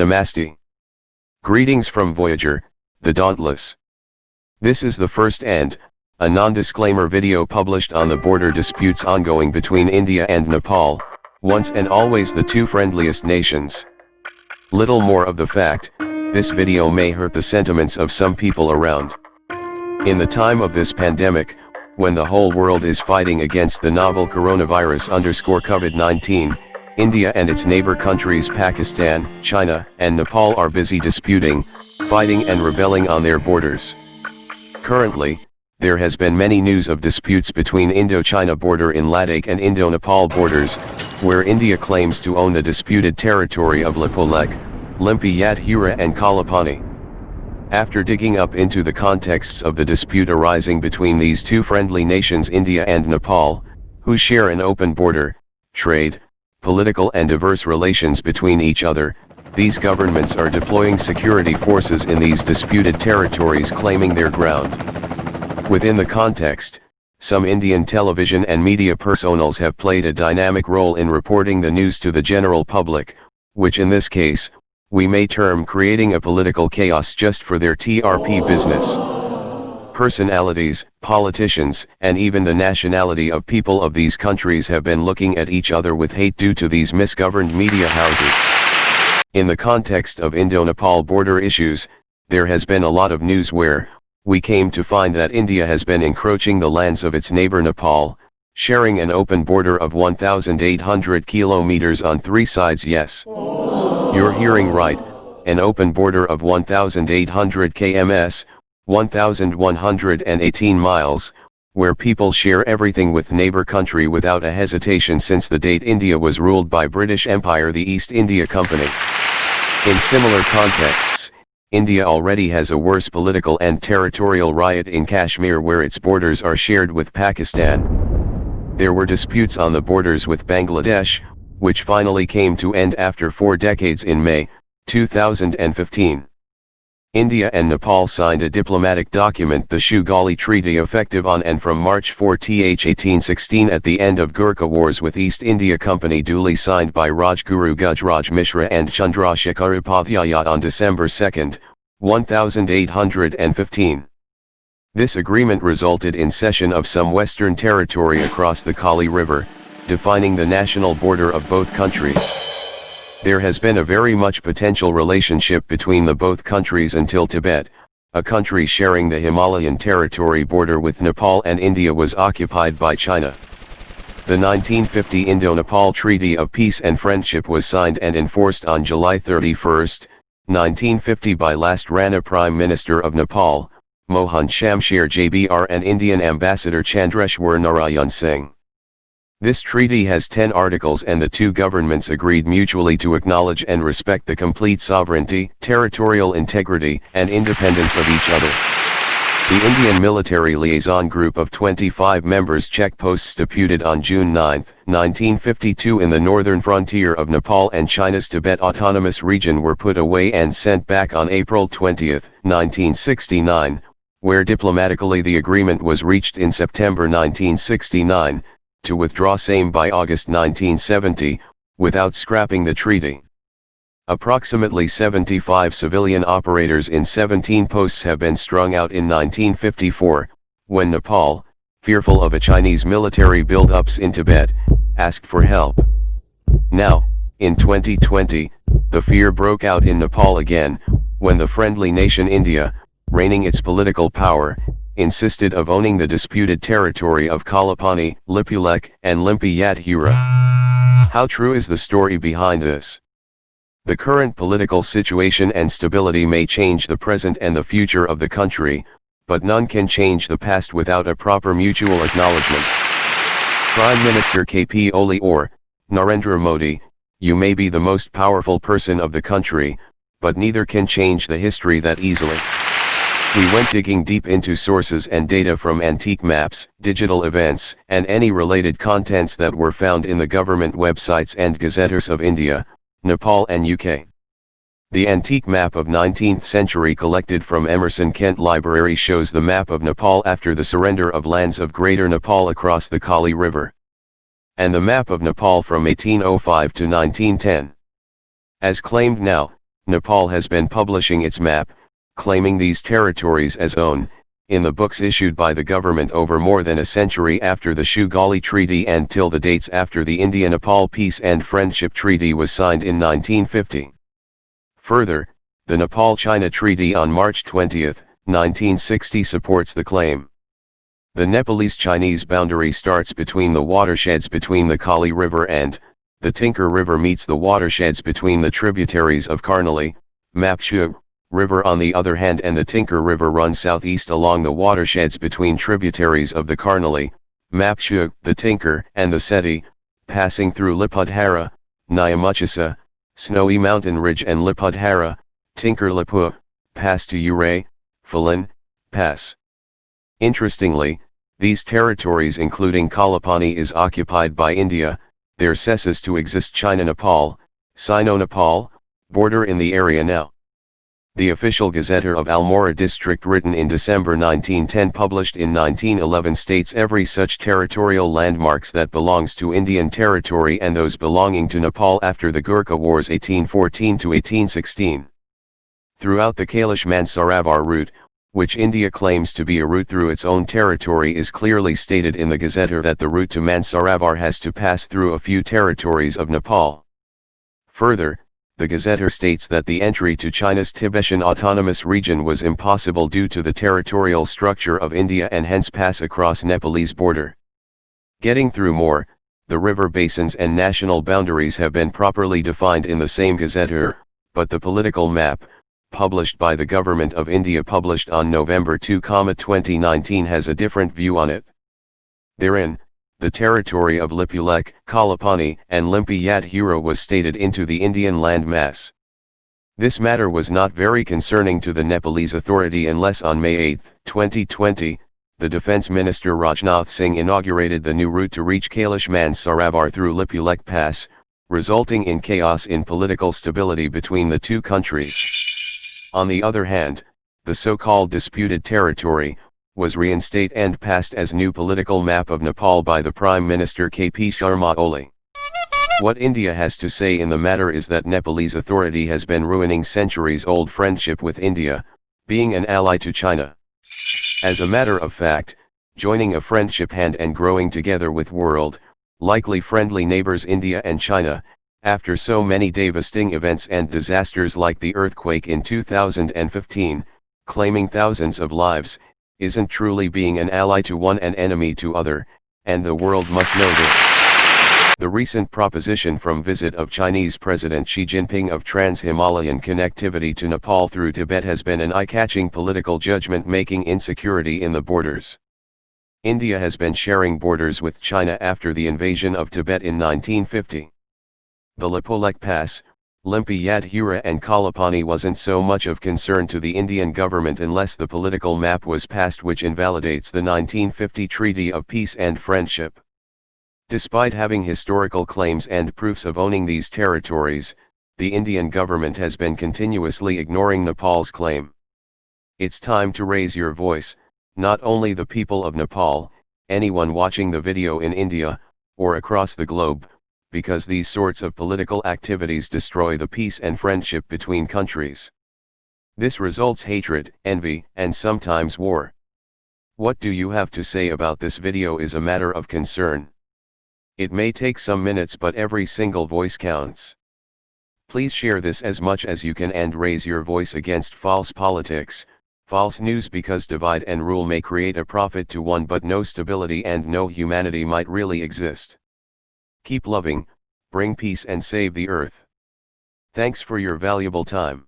Namaste. Greetings from Voyager, the Dauntless. This is the first and, a non-disclaimer video published on the border disputes ongoing between India and Nepal, once and always the two friendliest nations. Little more of the fact, this video may hurt the sentiments of some people around. In the time of this pandemic, when the whole world is fighting against the novel coronavirus COVID-19, India and its neighbor countries Pakistan, China, and Nepal are busy disputing, fighting and rebelling on their borders. Currently, there has been many news of disputes between Indo-China border in Ladakh and Indo-Nepal borders, where India claims to own the disputed territory of Lipulekh, Lumpiyadhara and Kalapani. After digging up into the contexts of the dispute arising between these two friendly nations India and Nepal, who share an open border, trade, political and diverse relations between each other, these governments are deploying security forces in these disputed territories claiming their ground. Within the context, some Indian television and media personals have played a dynamic role in reporting the news to the general public, which in this case, we may term creating a political chaos just for their TRP business. Personalities, politicians, and even the nationality of people of these countries have been looking at each other with hate due to these misgoverned media houses. In the context of Indo-Nepal border issues, there has been a lot of news where, we came to find that India has been encroaching the lands of its neighbor Nepal, sharing an open border of 1,800 kilometers on three sides. Yes. You're hearing right, an open border of 1,800 kms, 1,118 miles, where people share everything with neighbor country without a hesitation since the date India was ruled by British Empire, the East India Company. In similar contexts, India already has a worse political and territorial riot in Kashmir where its borders are shared with Pakistan. There were disputes on the borders with Bangladesh, which finally came to end after 4 decades in May 2015. India and Nepal signed a diplomatic document, the Shugali Treaty, effective on and from March 4, 1816 at the end of Gurkha Wars, with East India Company, duly signed by Rajguru Gujraj Mishra and Chandrasekhar Upadhyaya on December 2, 1815. This agreement resulted in cession of some western territory across the Kali River, defining the national border of both countries. There has been a very much potential relationship between the both countries until Tibet, a country sharing the Himalayan territory border with Nepal and India, was occupied by China. The 1950 Indo-Nepal Treaty of Peace and Friendship was signed and enforced on July 31, 1950 by last Rana Prime Minister of Nepal, Mohan Shamsher JBR, and Indian Ambassador Chandreshwar Narayan Singh. This treaty has 10 articles and the two governments agreed mutually to acknowledge and respect the complete sovereignty, territorial integrity, and independence of each other. The Indian Military Liaison Group of 25 members check posts deputed on June 9, 1952 in the northern frontier of Nepal and China's Tibet Autonomous Region were put away and sent back on April 20, 1969, where diplomatically the agreement was reached in September 1969, to withdraw same by August 1970, without scrapping the treaty. Approximately 75 civilian operators in 17 posts have been strung out in 1954, when Nepal, fearful of a Chinese military build-ups in Tibet, asked for help. Now, in 2020, the fear broke out in Nepal again, when the friendly nation India, reigning its political power, insisted of owning the disputed territory of Kalapani, Lipulekh, and Lumpiyadhara. How true is the story behind this? The current political situation and stability may change the present and the future of the country, but none can change the past without a proper mutual acknowledgement. Prime Minister KP Oli or Narendra Modi, you may be the most powerful person of the country, but neither can change the history that easily. We went digging deep into sources and data from antique maps, digital events, and any related contents that were found in the government websites and gazettes of India, Nepal and UK. The antique map of 19th century collected from Emerson Kent Library shows the map of Nepal after the surrender of lands of Greater Nepal across the Kali River. And the map of Nepal from 1805 to 1910. As claimed now, Nepal has been publishing its map, claiming these territories as own, in the books issued by the government over more than a century after the Shugali Treaty and till the dates after the India-Nepal Peace and Friendship Treaty was signed in 1950. Further, the Nepal-China Treaty on March 20, 1960 supports the claim. The Nepalese-Chinese boundary starts between the watersheds between the Kali River and the Tinker River meets the watersheds between the tributaries of Karnali, Mapchu River on the other hand, and the Tinker River runs southeast along the watersheds between tributaries of the Karnali, Mapchu, the Tinker, and the Seti, passing through Lipulekh, Nyamuchisa, Snowy Mountain Ridge and Lipulekh, Tinker Lipu, Pass to Uray, Phelan, Pass. Interestingly, these territories including Kalapani is occupied by India. There ceases to exist China-Nepal, Sino-Nepal, border in the area now. The official Gazetteer of Almora district written in December 1910 published in 1911 states every such territorial landmarks that belongs to Indian territory and those belonging to Nepal after the Gurkha Wars 1814 to 1816. Throughout the Kailash-Mansarovar route, which India claims to be a route through its own territory, is clearly stated in the Gazetteer that the route to Mansarovar has to pass through a few territories of Nepal. Further, the Gazetteer states that the entry to China's Tibetan Autonomous Region was impossible due to the territorial structure of India and hence pass across Nepalese border. Getting through more, the river basins and national boundaries have been properly defined in the same Gazetteer, but the political map, published by the Government of India published on November 2, 2019 has a different view on it. Therein, the territory of Lipulekh, Kalapani, and Lumpiyadhara was stated into the Indian land mass. This matter was not very concerning to the Nepalese authority unless on May 8, 2020, the Defence Minister Rajnath Singh inaugurated the new route to reach Kailash-Mansarovar through Lipulekh Pass, resulting in chaos in political stability between the two countries. On the other hand, the so-called disputed territory was reinstated and passed as new political map of Nepal by the Prime Minister KP Sharma Oli. What India has to say in the matter is that Nepalese authority has been ruining centuries-old friendship with India, being an ally to China. As a matter of fact, joining a friendship hand and growing together with world, likely friendly neighbors India and China, after so many devastating events and disasters like the earthquake in 2015, claiming thousands of lives, isn't truly being an ally to one and enemy to other, and the world must know this. The recent proposition from visit of Chinese President Xi Jinping of trans-Himalayan connectivity to Nepal through Tibet has been an eye-catching political judgment making insecurity in the borders. India has been sharing borders with China after the invasion of Tibet in 1950. The Lipulekh Pass, Lumpiyadhara and Kalapani wasn't so much of concern to the Indian government unless the political map was passed which invalidates the 1950 Treaty of Peace and Friendship. Despite having historical claims and proofs of owning these territories, the Indian government has been continuously ignoring Nepal's claim. It's time to raise your voice, not only the people of Nepal, anyone watching the video in India, or across the globe, because these sorts of political activities destroy the peace and friendship between countries. This results hatred, envy, and sometimes war. What do you have to say about this video is a matter of concern. It may take some minutes but every single voice counts. Please share this as much as you can and raise your voice against false politics, false news because divide and rule may create a profit to one but no stability and no humanity might really exist. Keep loving, bring peace and save the earth. Thanks for your valuable time.